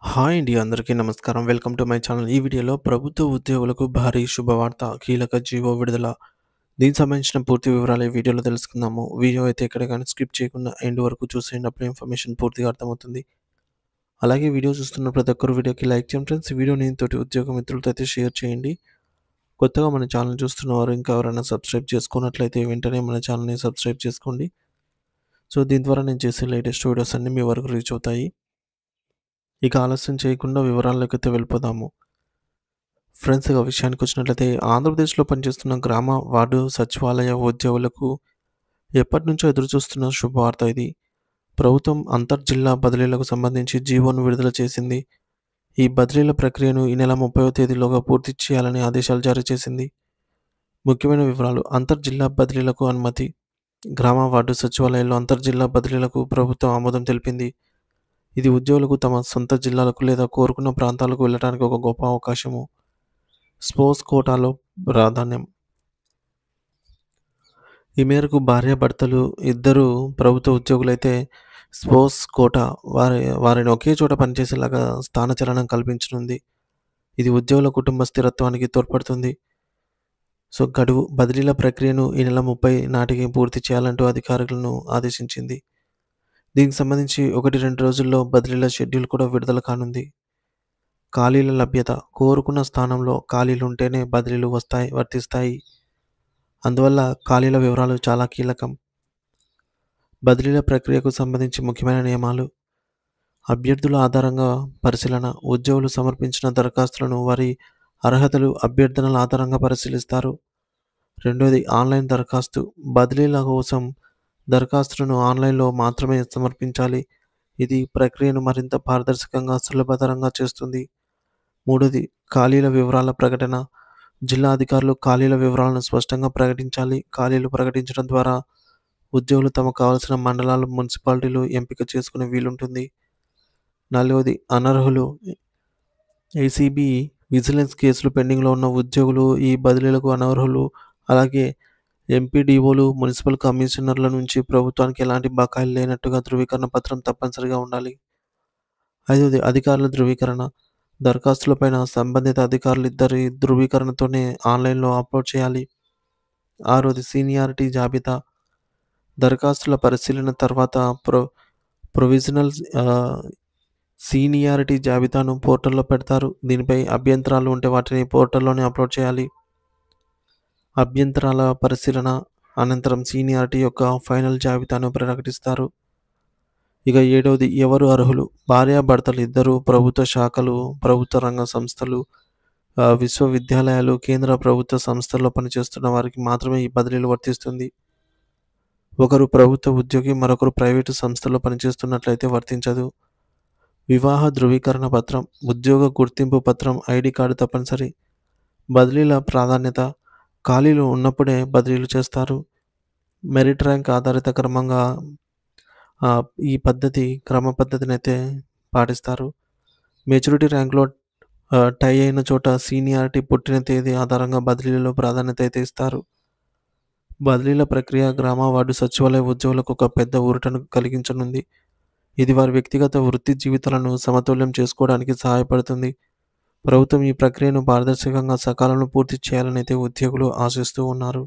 Hi అండి. అందరికీ నమస్కారం. Welcome to my channel. ఈ వీడియోలో ప్రభుత్వ ఉద్యోగులకు భారీ శుభవార్త, కీలక జీవో విడుదల. దీనికి సంబంధించిన పూర్తి వివరాలు ఈ వీడియోలో తెలుసుకుందాము. వీడియో అయితే ఎక్కడ గాని స్కిప్ చేయకుండా ఎండ్ వరకు చూసేయండి. అప్పుడు ఇన్ఫర్మేషన్ పూర్తిగా అర్థమవుతుంది. అలాగే వీడియో చూస్తున్న ప్రతి ఒక్కరు వీడియోకి లైక్ చేయండి ఫ్రెండ్స్. ఈ వీడియోని తోటి ఉద్యోగ మిత్రులతో అయితే షేర్ చేయండి. కొత్తగా మన ఛానల్ చూస్తున్నవారు ఇంకా ఎవరైనా సబ్స్క్రైబ్ చేసుకున్నట్లయితే వెంటనే మన ఛానల్‌ని సబ్స్క్రైబ్ చేసుకోండి. సో దీని ద్వారా నేను చేసే లేటెస్ట్ వీడియోస్ అన్నీ మీ వరకు రీచ్ అవుతాయి. ఇక ఆలస్యం చేయకుండా వివరాల్లోకైతే వెళ్ళిపోదాము. ఫ్రెండ్స్, ఇక విషయానికి వచ్చినట్లయితే ఆంధ్రప్రదేశ్లో పనిచేస్తున్న గ్రామ వార్డు సచివాలయ ఉద్యోగులకు ఎప్పటినుంచో ఎదురుచూస్తున్న శుభవార్త ఇది. ప్రభుత్వం అంతర్జిల్లా బదిలీలకు సంబంధించి జీవోను విడుదల చేసింది. ఈ బదిలీల ప్రక్రియను ఈ నెల 30వ తేదీలోగా పూర్తి చేయాలని ఆదేశాలు జారీ చేసింది. ముఖ్యమైన వివరాలు: అంతర్జిల్లా బదిలీలకు అనుమతి. గ్రామ వార్డు సచివాలయాల్లో అంతర్జిల్లా బదిలీలకు ప్రభుత్వం ఆమోదం తెలిపింది. ఇది ఉద్యోగులకు తమ సొంత జిల్లాలకు లేదా కోరుకున్న ప్రాంతాలకు వెళ్ళడానికి ఒక గొప్ప అవకాశము. స్పోర్ట్స్ కోటాలో ప్రాధాన్యం. ఈ మేరకు భార్యాభర్తలు ఇద్దరు ప్రభుత్వ ఉద్యోగులైతే స్పోర్ట్స్ కోటా వారిని ఒకే చోట పనిచేసేలాగా స్థానచలనం కల్పించనుంది. ఇది ఉద్యోగుల కుటుంబ స్థిరత్వానికి తోడ్పడుతుంది. సో గడువు: బదిలీల ప్రక్రియను ఈ నెల 30 నాటికి పూర్తి చేయాలంటూ అధికారులను ఆదేశించింది. దీనికి సంబంధించి 1-2 రోజుల్లో బదిలీల షెడ్యూల్ కూడా విడుదల కానుంది. ఖాళీల లభ్యత: కోరుకున్న స్థానంలో ఖాళీలుంటేనే బదిలీలు వర్తిస్తాయి. అందువల్ల ఖాళీల వివరాలు చాలా కీలకం. బదిలీల ప్రక్రియకు సంబంధించి ముఖ్యమైన నియమాలు: అభ్యర్థుల ఆధారంగా పరిశీలన. ఉద్యోగులు సమర్పించిన దరఖాస్తులను వారి అర్హతలు, అభ్యర్థనల ఆధారంగా పరిశీలిస్తారు. రెండోది ఆన్లైన్ దరఖాస్తు. బదిలీల కోసం దరఖాస్తులను ఆన్లైన్లో మాత్రమే సమర్పించాలి. ఇది ప్రక్రియను మరింత పారదర్శకంగా, సులభతరంగా చేస్తుంది. మూడోది ఖాళీల వివరాల ప్రకటన. జిల్లా అధికారులు ఖాళీల వివరాలను స్పష్టంగా ప్రకటించాలి. ఖాళీలు ప్రకటించడం ద్వారా ఉద్యోగులు తమకు కావలసిన మండలాలు, మున్సిపాలిటీలు ఎంపిక చేసుకునే వీలుంటుంది. నాలుగవది అనర్హులు. ఏసీబీ, విజిలెన్స్ కేసులు పెండింగ్లో ఉన్న ఉద్యోగులు ఈ బదిలీలకు అనర్హులు. అలాగే ఎంపీడీఓలు, మున్సిపల్ కమిషనర్ల నుంచి ప్రభుత్వానికి ఎలాంటి బకాయిలు లేనట్టుగా ధృవీకరణ పత్రం తప్పనిసరిగా ఉండాలి. ఐదవది అధికారుల ధృవీకరణ. దరఖాస్తులపైన సంబంధిత అధికారులు ఇద్దరి ధృవీకరణతోనే ఆన్లైన్లో అప్లోడ్ చేయాలి. ఆరోది సీనియారిటీ జాబితా. దరఖాస్తుల పరిశీలన తర్వాత ప్రొవిజనల్ సీనియారిటీ జాబితాను పోర్టల్లో పెడతారు. దీనిపై అభ్యంతరాలు ఉంటే వాటిని పోర్టల్లోనే అప్లోడ్ చేయాలి. అభ్యంతరాల పరిశీలన అనంతరం సీనియారిటీ యొక్క ఫైనల్ జాబితాను ప్రకటిస్తారు. ఇక ఏడవది ఎవరు అర్హులు. భార్యాభర్తలు ఇద్దరు ప్రభుత్వ శాఖలు, ప్రభుత్వ రంగ సంస్థలు, విశ్వవిద్యాలయాలు, కేంద్ర ప్రభుత్వ సంస్థల్లో పనిచేస్తున్న వారికి మాత్రమే ఈ బదిలీలు వర్తిస్తుంది. ఒకరు ప్రభుత్వ ఉద్యోగి, మరొకరు ప్రైవేటు సంస్థల్లో పనిచేస్తున్నట్లయితే వర్తించదు. వివాహ ధృవీకరణ పత్రం, ఉద్యోగ గుర్తింపు పత్రం, ఐడి కార్డు తప్పనిసరి. బదిలీల ప్రాధాన్యత: ఖాళీలు ఉన్నప్పుడే బదిలీలు చేస్తారు. మెరిట్ ర్యాంక్ ఆధారిత క్రమంగా ఈ క్రమ పద్ధతిని అయితే పాటిస్తారు. మెచ్యూరిటీ ర్యాంక్లో టై అయిన చోట సీనియారిటీ, పుట్టిన తేదీ ఆధారంగా బదిలీలలో ప్రాధాన్యత అయితే ఇస్తారు. బదిలీల ప్రక్రియ గ్రామ వార్డు సచివాలయ ఉద్యోగులకు ఒక పెద్ద ఊరటను కలిగించనుంది. ఇది వారి వ్యక్తిగత, వృత్తి జీవితాలను సమతుల్యం చేసుకోవడానికి సహాయపడుతుంది. ప్రభుత్వం ఈ ప్రక్రియను పారదర్శకంగా, సకాలంలో పూర్తి చేయాలని అయితే ఉద్యోగులు ఆశిస్తూ ఉన్నారు.